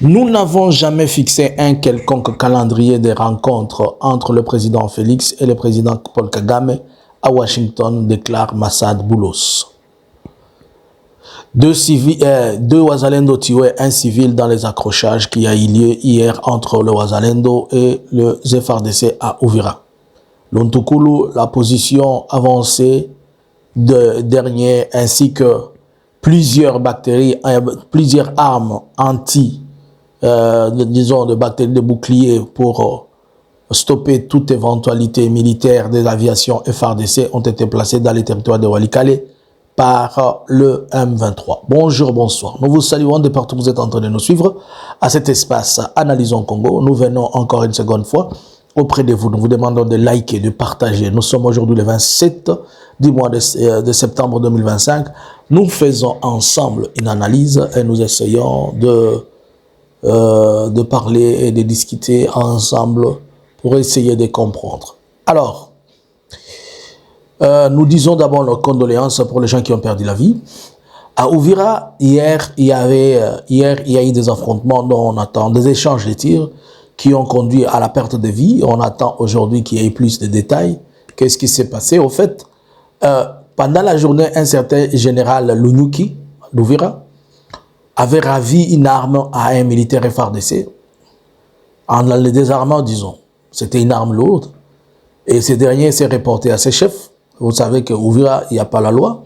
Nous n'avons jamais fixé un quelconque calendrier des rencontres entre le président Félix et le président Paul Kagame à Washington, déclare Massad Boulos. Deux Wazalendo tués, un civil dans les accrochages qui a eu lieu hier entre le Wazalendo et le FARDC à Uvira. L'Ontukulu, la position avancée de dernier ainsi que plusieurs bactéries, plusieurs armes disons de bactéries de bouclier pour stopper toute éventualité militaire des aviations FARDC ont été placées dans les territoires de Walikale par le M23. Bonjour, bonsoir. Nous vous saluons de partout où vous êtes en train de nous suivre à cet espace Analysons Congo. Nous venons encore une seconde fois auprès de vous. Nous vous demandons de liker, de partager. Nous sommes aujourd'hui le 27 du mois de septembre 2025. Nous faisons ensemble une analyse et nous essayons de parler et de discuter ensemble pour essayer de comprendre. Alors, nous disons d'abord nos condoléances pour les gens qui ont perdu la vie. À Uvira, hier, il y a eu des affrontements dont on attend, des échanges de tirs qui ont conduit à la perte de vie. On attend aujourd'hui qu'il y ait plus de détails. Qu'est-ce qui s'est passé? Au fait, pendant la journée, un certain général Lunyuki, d'Uvira, avait ravi une arme à un militaire FARDC. En le désarmant, disons. C'était une arme lourde. Et ce dernier s'est reporté à ses chefs. Vous savez qu'à Uvira, il n'y a pas la loi.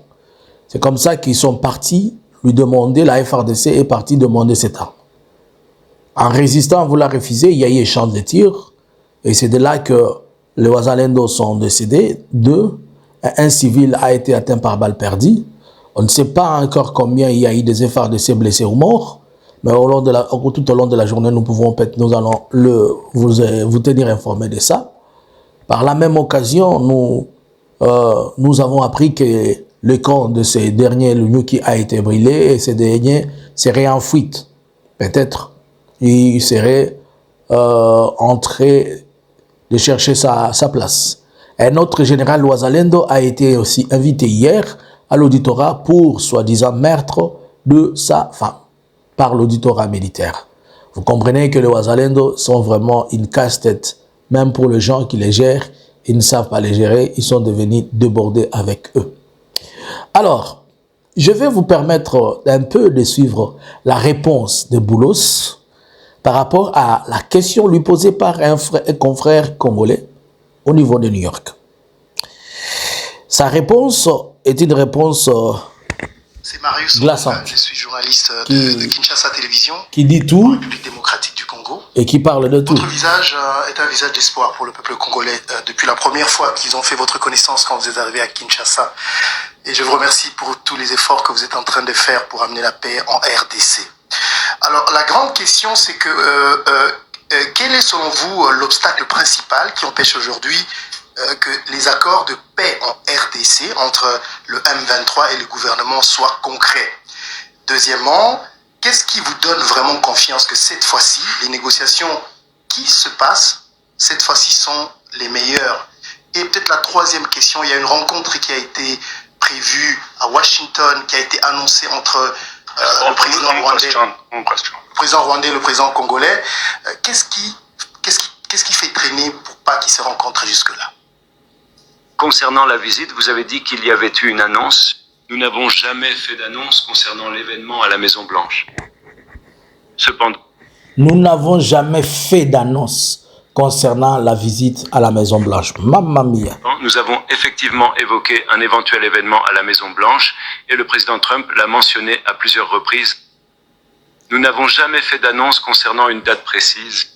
C'est comme ça qu'ils sont partis lui demander, la FARDC est partie demander cette arme. En résistant, vous la refusez, il y a eu échange de tirs. Et c'est de là que les Wazalendo sont décédés. Un civil a été atteint par balle perdue. On ne sait pas encore combien il y a eu des FARDC blessés ou morts. Mais tout au long de la journée, nous allons vous tenir informé de ça. Par la même occasion, nous avons appris que le camp de ces derniers Lunyuki a été brûlé et ces derniers seraient en fuite. Peut-être il serait en train de chercher sa place. Un autre général Wazalendo a été aussi invité hier à l'auditorat pour soi-disant meurtre de sa femme par l'auditorat militaire. Vous comprenez que les Wazalendo sont vraiment une casse-tête, même pour les gens qui les gèrent. Ils ne savent pas les gérer, ils sont devenus débordés avec eux. Alors, je vais vous permettre un peu de suivre la réponse de Boulos par rapport à la question lui posée par un confrère congolais au niveau de New York. Sa réponse est une réponse c'est Marius, glaçante. Je suis journaliste de Kinshasa Télévision, qui dit tout, République démocratique du Congo. Et qui parle de tout. Votre visage est un visage d'espoir pour le peuple congolais depuis la première fois qu'ils ont fait votre connaissance quand vous êtes arrivé à Kinshasa. Et je vous remercie pour tous les efforts que vous êtes en train de faire pour amener la paix en RDC. Alors, la grande question, c'est que quel est selon vous l'obstacle principal qui empêche aujourd'hui que les accords de paix en RDC entre le M23 et le gouvernement soient concrets? Deuxièmement, qu'est-ce qui vous donne vraiment confiance que cette fois-ci, les négociations qui se passent, cette fois-ci sont les meilleures? Et peut-être la troisième question, il y a une rencontre qui a été prévue à Washington, qui a été annoncée entre le président rwandais et le président congolais. Qu'est-ce qui fait traîner pour pas qu'ils se rencontrent jusque-là? Concernant la visite, vous avez dit qu'il y avait eu une annonce. Nous n'avons jamais fait d'annonce concernant l'événement à la Maison-Blanche. Cependant, nous n'avons jamais fait d'annonce concernant la visite à la Maison-Blanche. Mamma mia. Nous avons effectivement évoqué un éventuel événement à la Maison-Blanche et le président Trump l'a mentionné à plusieurs reprises. Nous n'avons jamais fait d'annonce concernant une date précise.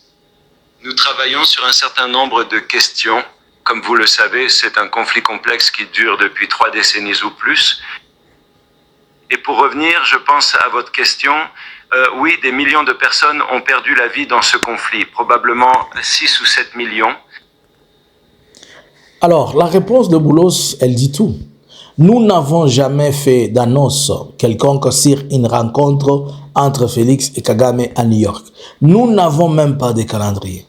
Nous travaillons sur un certain nombre de questions. Comme vous le savez, c'est un conflit complexe qui dure depuis 3 décennies ou plus. Et pour revenir, je pense à votre question, oui, des millions de personnes ont perdu la vie dans ce conflit, probablement 6 ou 7 millions. Alors, la réponse de Boulos, elle dit tout. Nous n'avons jamais fait d'annonce quelconque sur une rencontre entre Félix et Kagame à New York. Nous n'avons même pas de calendrier.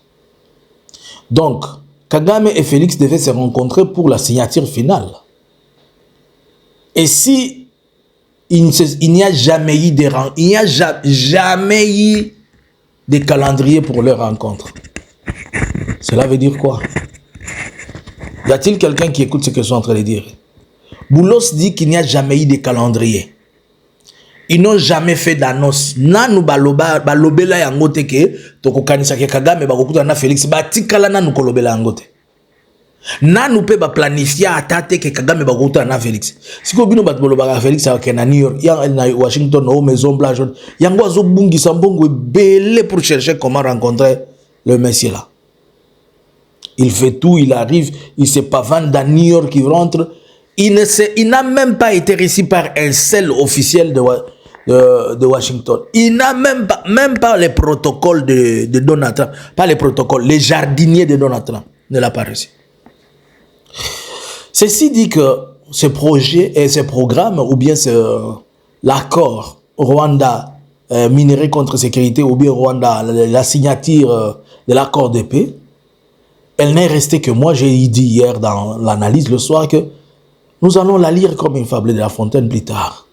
Donc, Kagame et Félix devaient se rencontrer pour la signature finale. Et si il n'y a jamais eu des calendriers pour leur rencontre. Cela veut dire quoi? Y a-t-il quelqu'un qui écoute ce que je suis en train de dire? Boulos dit qu'il n'y a jamais eu de calendrier. Ils n'ont jamais fait d'annonce. Nanu balobela yangote ke toko kanisa ke Kagame bakokuta na Félix batikala nanu kolobela yangote. Nanu pe ba planifier atate ke Kagame bakokuta na Félix. Siko bino bat bolobaka Félix ke na New York, ya na Washington au Maison Blanche. Yango azobungisa mbongo belé pour chercher comment rencontrer le monsieur là. Il fait tout, il arrive, il se pavane dans New York, il rentre. Il n'a même pas été reçu par un seul officiel de Washington. Il n'a même pas les protocoles de Donald Trump. Pas les protocoles, les jardiniers de Donald Trump ne l'a pas reçu. Ceci dit que ce projet et ce programme, ou bien l'accord Rwanda minerai contre sécurité, ou bien Rwanda, la signature de l'accord de paix, elle n'est restée que moi, j'ai dit hier dans l'analyse le soir que nous allons la lire comme une fable de La Fontaine plus tard.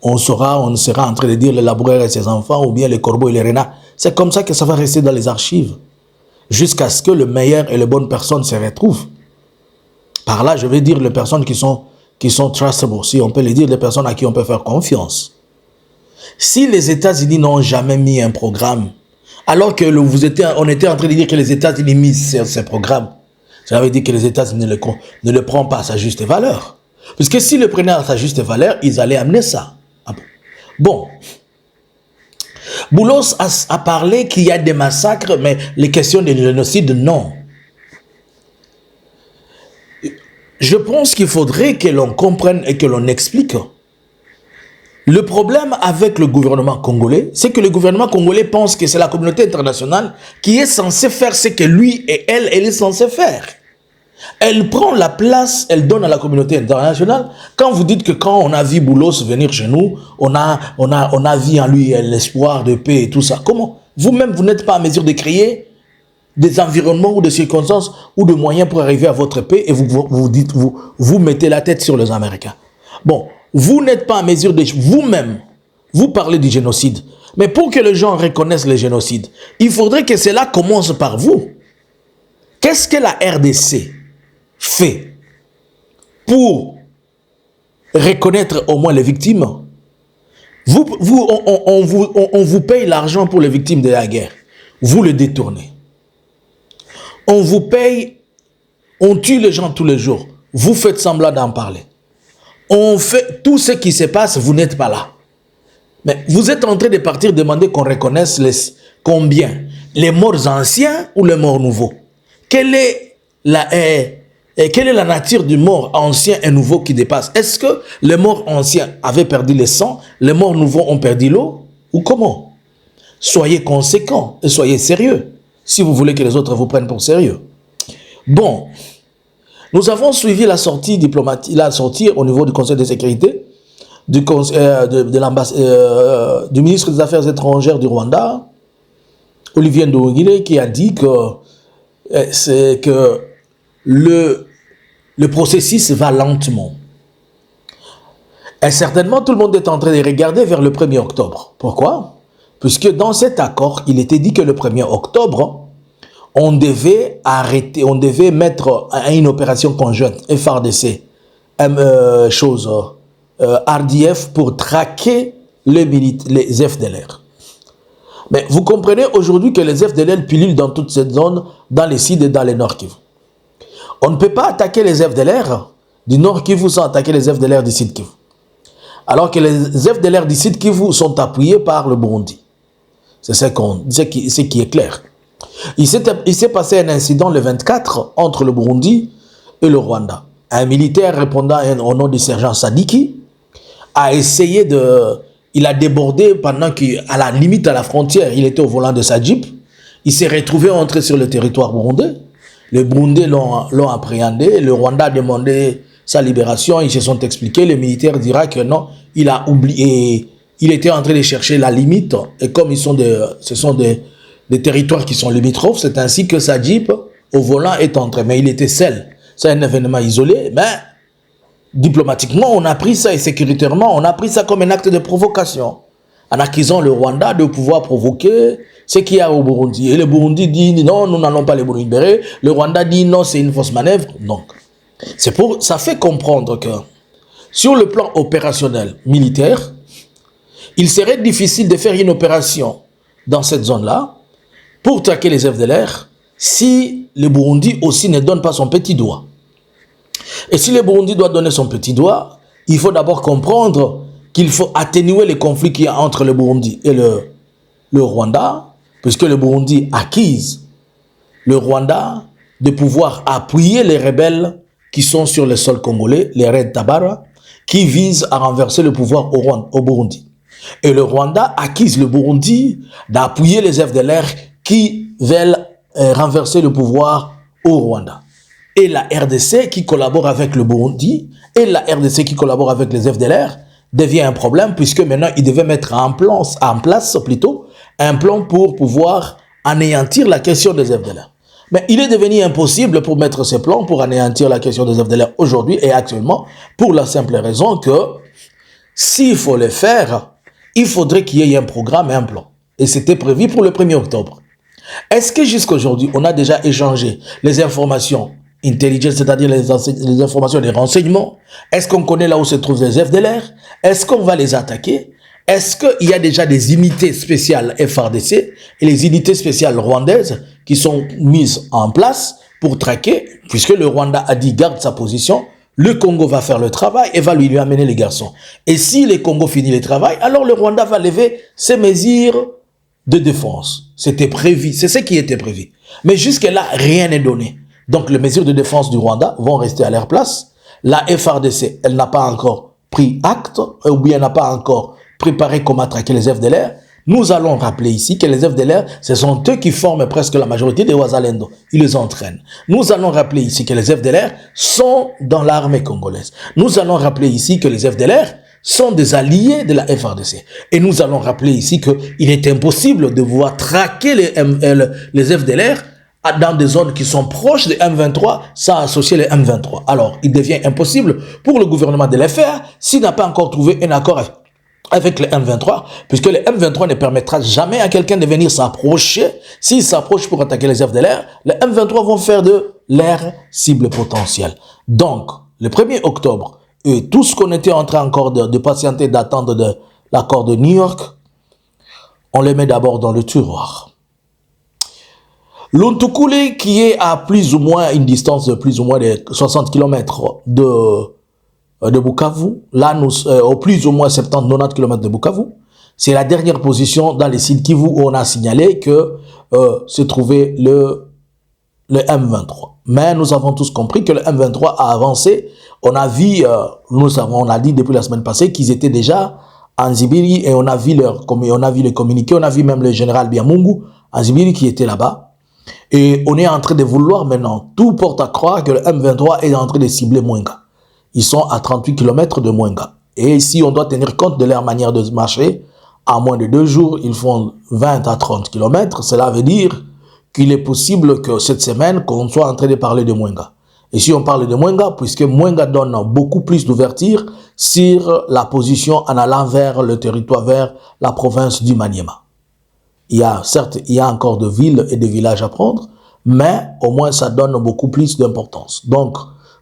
On sera en train de dire le laboureur et ses enfants, ou bien les corbeaux et les renards. C'est comme ça que ça va rester dans les archives. Jusqu'à ce que le meilleur et les bonnes personnes se retrouvent. Par là, je vais dire les personnes qui sont trustable, si on peut les dire, les personnes à qui on peut faire confiance. Si les États-Unis n'ont jamais mis un programme, alors que on était en train de dire que les États-Unis misent ce programme, ça veut dire que les États-Unis ne le prennent pas à sa juste valeur. Puisque s'ils le prenaient à sa juste valeur, ils allaient amener ça. Bon. Boulos a parlé qu'il y a des massacres, mais les questions de génocide, non. Je pense qu'il faudrait que l'on comprenne et que l'on explique. Le problème avec le gouvernement congolais, c'est que le gouvernement congolais pense que c'est la communauté internationale qui est censée faire ce que lui et elle est censée faire. Elle prend la place, elle donne à la communauté internationale. Quand vous dites que quand on a vu Boulos venir chez nous, on a vu en lui l'espoir de paix et tout ça. Comment? Vous-même, vous n'êtes pas en mesure de créer des environnements ou des circonstances ou de moyens pour arriver à votre paix et vous mettez la tête sur les Américains. Bon, vous n'êtes pas en mesure de... Vous-même, vous parlez du génocide. Mais pour que les gens reconnaissent le génocide, il faudrait que cela commence par vous. Qu'est-ce que la RDC fait pour reconnaître au moins les victimes? On vous paye l'argent pour les victimes de la guerre. Vous le détournez. On vous paye, on tue les gens tous les jours. Vous faites semblant d'en parler. On fait tout ce qui se passe, vous n'êtes pas là. Mais vous êtes en train de partir demander qu'on reconnaisse combien? Les morts anciens ou les morts nouveaux? Quelle est la nature du mort ancien et nouveau qui dépasse? Est-ce que les morts anciens avaient perdu le sang, les morts nouveaux ont perdu l'eau? Ou comment? Soyez conséquents et soyez sérieux, si vous voulez que les autres vous prennent pour sérieux. Bon, nous avons suivi la sortie diplomatique, la sortie au niveau du Conseil de sécurité du ministre des Affaires étrangères du Rwanda, Olivier Nduhungirehe, qui a dit que c'est que le processus va lentement. Et certainement, tout le monde est en train de regarder vers le 1er octobre. Pourquoi? Puisque dans cet accord, il était dit que le 1er octobre, on devait arrêter, on devait mettre une opération conjointe, FARDC, RDF, pour traquer les FDLR. Mais vous comprenez aujourd'hui que les FDLR pullulent dans toute cette zone, dans les Sud et dans les Nord Kivu. On ne peut pas attaquer les FDLR du Nord Kivu sans attaquer les FDLR du Sud Kivu. Alors que les FDLR du Sud Kivu sont appuyés par le Burundi. C'est ce qui est clair. Il s'est passé un incident le 24 entre le Burundi et le Rwanda. Un militaire répondant au nom du sergent Sadiki a essayé de... Il a débordé pendant qu'à la limite, à la frontière, il était au volant de sa Jeep. Il s'est retrouvé entré sur le territoire burundais. Les Burundais l'ont appréhendé. Le Rwanda a demandé sa libération. Ils se sont expliqués. Le militaire dira que non, il a oublié. Il était en train de chercher la limite. Et comme ce sont des territoires qui sont limitrophes, c'est ainsi que sa Jeep au volant est entré. Mais il était seul. C'est un événement isolé. Mais diplomatiquement, on a pris ça et sécuritairement, on a pris ça comme un acte de provocation. En accusant le Rwanda de pouvoir provoquer ce qu'il y a au Burundi. Et le Burundi dit non, nous n'allons pas les Burundi libérer. Le Rwanda dit non, c'est une fausse manœuvre. Donc, ça fait comprendre que sur le plan opérationnel militaire, il serait difficile de faire une opération dans cette zone-là pour traquer les FDLR si le Burundi aussi ne donne pas son petit doigt. Et si le Burundi doit donner son petit doigt, il faut d'abord comprendre qu'il faut atténuer les conflits qu'il y a entre le Burundi et le Rwanda, puisque le Burundi acquise le Rwanda de pouvoir appuyer les rebelles qui sont sur le sol congolais, les Red Tabara, qui visent à renverser le pouvoir au Burundi. Et le Rwanda acquise le Burundi d'appuyer les FDLR qui veulent renverser le pouvoir au Rwanda. Et la RDC qui collabore avec le Burundi et la RDC qui collabore avec les FDLR devient un problème puisque maintenant ils devaient mettre en place un plan pour pouvoir anéantir la question des FDLR. Mais il est devenu impossible pour mettre ces plans pour anéantir la question des FDLR aujourd'hui et actuellement pour la simple raison que s'il faut le faire, il faudrait qu'il y ait un programme et un plan. Et c'était prévu pour le 1er octobre. Est-ce que jusqu'à aujourd'hui, on a déjà échangé les informations intelligence, c'est-à-dire les informations, les renseignements? Est-ce qu'on connaît là où se trouvent les FDLR? Est-ce qu'on va les attaquer? Est-ce qu'il y a déjà des unités spéciales FARDC et les unités spéciales rwandaises qui sont mises en place pour traquer, puisque le Rwanda a dit garde sa position, le Congo va faire le travail et va lui amener les garçons. Et si le Congo finit le travail, alors le Rwanda va lever ses mesures de défense. C'était prévu, c'est ce qui était prévu. Mais jusque-là, rien n'est donné. Donc les mesures de défense du Rwanda vont rester à leur place. La FARDC, elle n'a pas encore pris acte, ou bien n'a pas encore préparé comment traquer les FDLR. Nous allons rappeler ici que les FDLR, ce sont eux qui forment presque la majorité des Wazalendo. Ils les entraînent. Nous allons rappeler ici que les FDLR sont dans l'armée congolaise. Nous allons rappeler ici que les FDLR sont des alliés de la FARDC. Et nous allons rappeler ici qu'il est impossible de pouvoir traquer les FDLR dans des zones qui sont proches des M23 sans associer les M23. Alors, il devient impossible pour le gouvernement de le faire s'il n'a pas encore trouvé un accord avec les M23, puisque les M23 ne permettra jamais à quelqu'un de venir s'approcher. S'il s'approche pour attaquer les FDLR, les M23 vont faire de leur cible potentielle. Donc, le 1er octobre, et tout ce qu'on était en train encore de patienter, d'attendre de l'accord de New York, on les met d'abord dans le tiroir. L'Untukule, qui est à plus ou moins une distance de plus ou moins de 60 km de Bukavu, là nous au plus ou moins 70-90 km de Bukavu, c'est la dernière position dans les sites Kivu où on a signalé que se trouvait le M23. Mais nous avons tous compris que le M23 a avancé. On a vu, on a dit depuis la semaine passée qu'ils étaient déjà en Zibiri et on a vu les communiqués, on a vu même le général Biamungu en Zibiri qui était là-bas. Et on est en train de vouloir maintenant, tout porte à croire que le M23 est en train de cibler Mwenga. Ils sont à 38 km de Mwenga. Et si on doit tenir compte de leur manière de marcher, à moins de 2 jours, ils font 20 à 30 km. Cela veut dire qu'il est possible que cette semaine, qu'on soit en train de parler de Mwenga. Et si on parle de Mwenga, puisque Mwenga donne beaucoup plus d'ouverture sur la position en allant vers le territoire, vers la province du Maniema. Certes, il y a encore de villes et de villages à prendre, mais au moins ça donne beaucoup plus d'importance. Donc,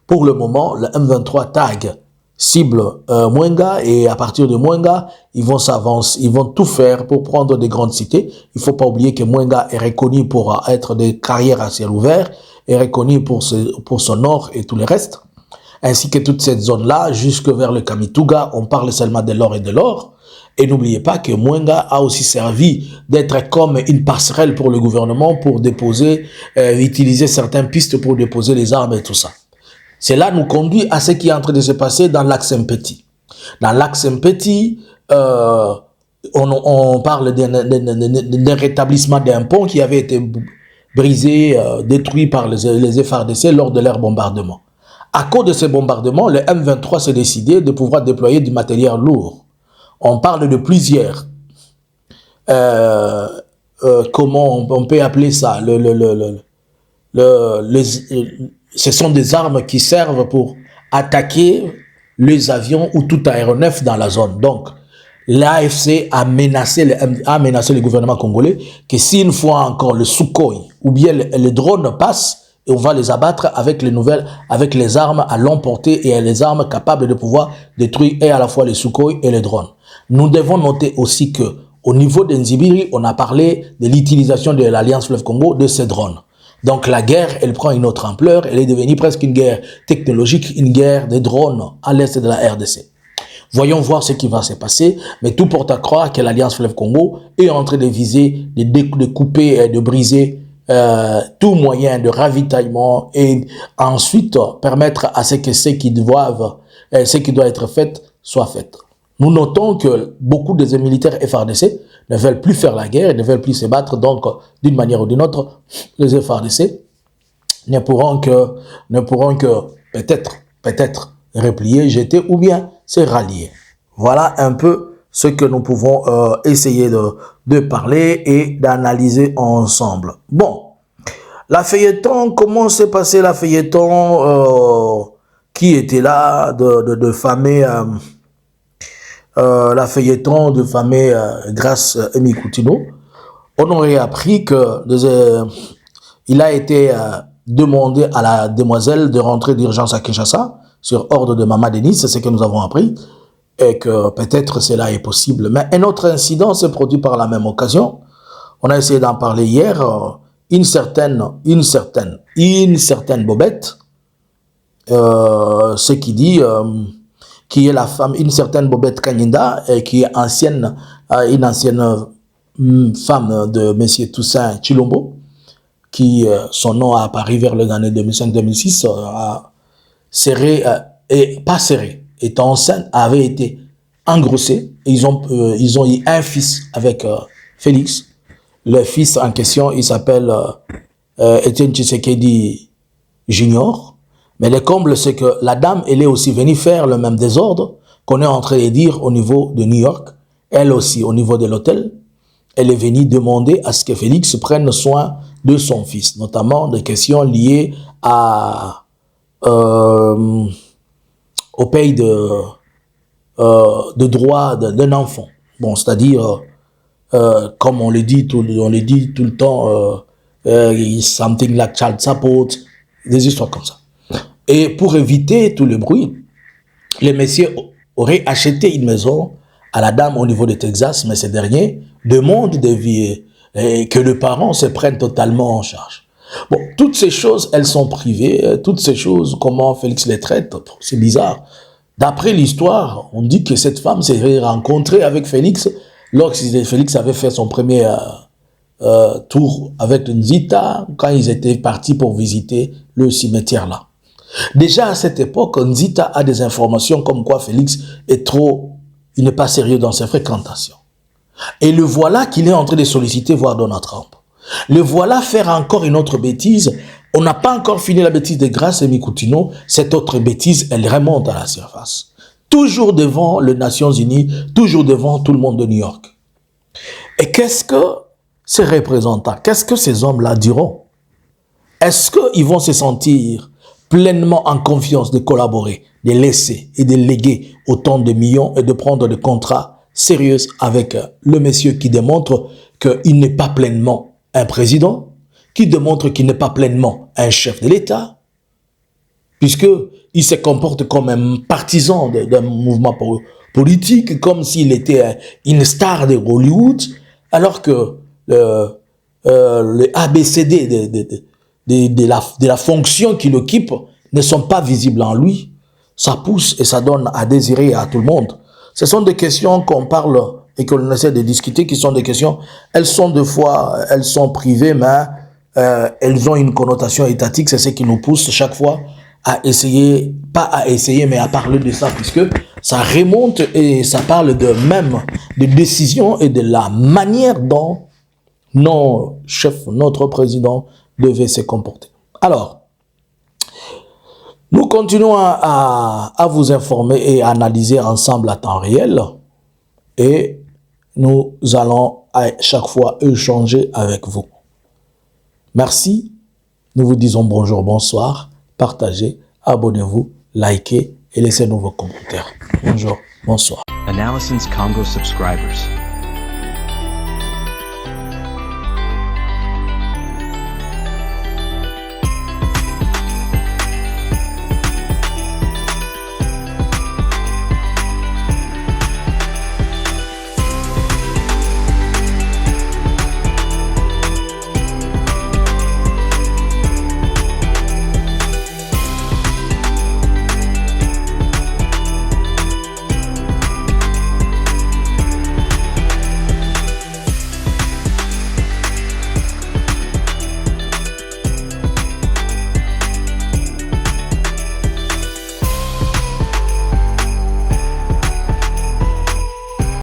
pour le moment, le M23 tag cible Mwenga et à partir de Mwenga, ils vont s'avancer, ils vont tout faire pour prendre des grandes cités. Il faut pas oublier que Mwenga est reconnu pour être des carrières à ciel ouvert, est reconnu pour son or et tout le reste, ainsi que toute cette zone-là, jusque vers le Kamituga, on parle seulement de l'or et de l'or. Et n'oubliez pas que Mwenga a aussi servi d'être comme une passerelle pour le gouvernement pour déposer, utiliser certaines pistes pour déposer les armes et tout ça. Cela nous conduit à ce qui est en train de se passer dans l'axe Mpeti. Dans l'axe Mpeti, on parle d'un rétablissement d'un pont qui avait été brisé, détruit par les FARDC lors de leur bombardement. À cause de ces bombardements, le M23 s'est décidé de pouvoir déployer du matériel lourd. On parle de plusieurs, comment on peut appeler ça, ce sont des armes qui servent pour attaquer les avions ou tout aéronef dans la zone. Donc, l'AFC a menacé le gouvernement congolais que si une fois encore le Sukhoi ou bien les drones passent, et on va les abattre avec les armes à longue portée et les armes capables de pouvoir détruire et à la fois les Sukhoi et les drones. Nous devons noter aussi que au niveau de Nzibiri, on a parlé de l'utilisation de l'Alliance Fleuve Congo de ces drones. Donc la guerre, elle prend une autre ampleur, elle est devenue presque une guerre technologique, une guerre des drones à l'est de la RDC. Voyons voir ce qui va se passer, mais tout porte à croire que l'Alliance Fleuve Congo est en train de viser, de couper et de briser tout moyen de ravitaillement et ensuite permettre à ce que ce qui doit être fait soit fait. Nous notons que beaucoup des militaires FARDC ne veulent plus faire la guerre, ne veulent plus se battre, donc d'une manière ou d'une autre, les FARDC ne pourront que peut-être replier, jeter ou bien se rallier. Voilà un peu ce que nous pouvons essayer de parler et d'analyser ensemble. Bon, la feuilleton, comment s'est passé la feuilleton qui était là de famille la feuilleton de famille Grâce Emi Koutino. On aurait appris que il a été demandé à la demoiselle de rentrer d'urgence à Kinshasa sur ordre de Maman Denis, c'est ce que nous avons appris, et que peut-être cela est possible. Mais un autre incident s'est produit par la même occasion. On a essayé d'en parler hier. Une certaine Bobette, ce qui dit, qui est la femme, une certaine Bobette Kanyinda, qui est une ancienne femme de Monsieur Toussaint Chilombo, qui, son nom a apparu vers les années 2005-2006, étant enceinte, avait été engrossée. Ils ont eu un fils avec Félix. Le fils en question, il s'appelle Etienne Tshisekedi Junior. Mais le comble, c'est que la dame, elle est aussi venue faire le même désordre qu'on est en train de dire au niveau de New York. Elle aussi, au niveau de l'hôtel, elle est venue demander à ce que Félix prenne soin de son fils, notamment des questions liées au pays de droit d'un enfant. Bon, c'est-à-dire, comme on le dit tout le temps, something like child support, des histoires comme ça. Et pour éviter tout le bruit, les messieurs auraient acheté une maison à la dame au niveau de Texas, mais ces derniers demandent que les parents se prennent totalement en charge. Bon, toutes ces choses, elles sont privées, toutes ces choses, comment Félix les traite, c'est bizarre. D'après l'histoire, on dit que cette femme s'est rencontrée avec Félix lorsque Félix avait fait son premier tour avec Nzita, quand ils étaient partis pour visiter le cimetière là. Déjà à cette époque, Nzita a des informations comme quoi Félix il n'est pas sérieux dans ses fréquentations. Et le voilà qu'il est en train de solliciter voir Donald Trump. Le voilà faire encore une autre bêtise. On n'a pas encore fini la bêtise de Grâce Emi Koutino. Cette autre bêtise, elle remonte à la surface. Toujours devant les Nations Unies, toujours devant tout le monde de New York. Et qu'est-ce que ces représentants, qu'est-ce que ces hommes-là diront? Est-ce qu'ils vont se sentir pleinement en confiance de collaborer, de laisser et de léguer autant de millions et de prendre des contrats sérieux avec le monsieur qui démontre qu'il n'est pas pleinement un président, qui démontre qu'il n'est pas pleinement un chef de l'État, puisqu'il se comporte comme un partisan d'un mouvement politique, comme s'il était une star de Hollywood, alors que le ABCD de la fonction qu'il occupe ne sont pas visibles en lui. Ça pousse et ça donne à désirer à tout le monde. Ce sont des questions qu'on parle et qu'on essaie de discuter, qui sont des questions, elles sont privées, mais elles ont une connotation étatique. C'est ce qui nous pousse chaque fois à essayer, pas à essayer, mais à parler de ça, puisque ça remonte et ça parle de décisions et de la manière dont notre président devait se comporter. Alors, nous continuons à vous informer et à analyser ensemble à temps réel, et nous allons à chaque fois échanger avec vous. Merci, nous vous disons bonjour, bonsoir, partagez, abonnez-vous, likez et laissez-nous vos commentaires. Bonjour, bonsoir. Analyson's Congo subscribers.